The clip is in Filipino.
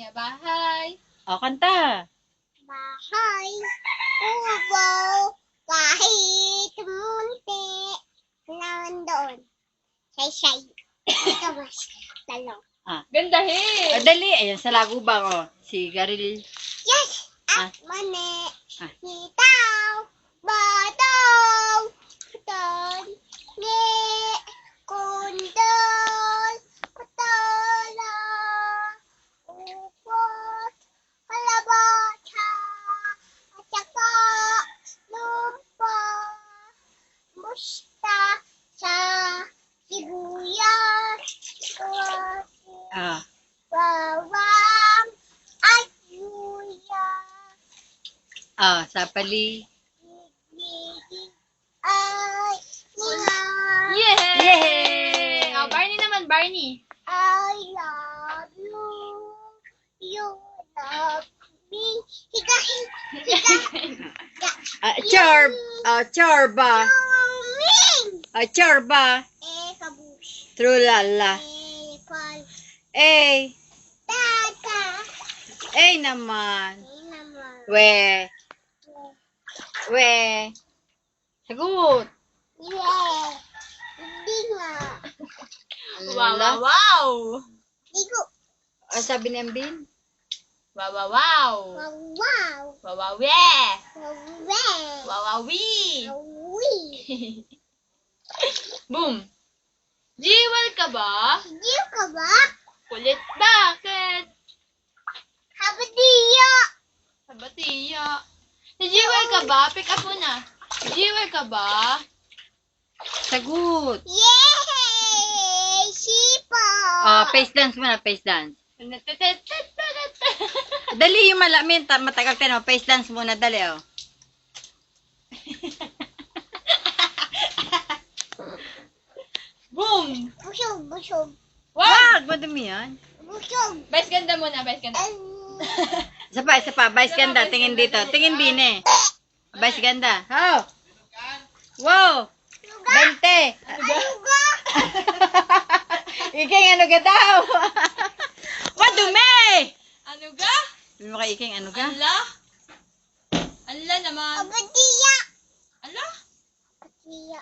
nga bahay. O, kanta. Bahay, kubo, kahit munti, nandoon. Say-say. Ito mas talong. Gandahin. Dali. Ayan, sa lagubang, o. Si Garil. Yes! Ah. At mani. Ah. Hitaw. Bataw. Ton. Ni. Kundol. Patola. Upot. Kalabata. At saka. Lumpa. Musta. Sa. Sibuyas. Ah. Bawang. At luya. Ah, sapali. Ay, Yay! Yay! Oh, Barney naman, Barney. I love you. You love me. Higa, higa. Chorba. Ming. Chorba. Kabush. Trulala. Pal. Tata. Naman. Naman. We. Sagot. Yeah. Hindi nga. Wow, wow, wow. Digo. Sabi ni Ambin? Wow, wow, wow. Wow, wow. Wow, wow, yeah. Wow, Wow, wow, wee. wow. Boom. Jiwal ka ba? Hindi ka ba? Kulit bakit? Habadiya. Sabatiya. Jiwal ka ba? Pick up mo na. Jiwal ka ba? Sagot. Yay! Sipa. Face dance muna, face dance. Dali yung malamin. Matagal ka na. Face dance muna, dali, oh. Boom. Busog, busog. Wag! Madumi yan. Busog. Vice ganda muna, vice ganda. Isa pa. Vice ganda. Tingin dito. Tingin din eh. Vice ganda. Oh! Wow! 20! Aluga. Iking ano ka daw? Madumi! Ano ga? Sabi mo kay Iking ano ka? Ala? Ala naman. Habadiya. Ala? Habadiya.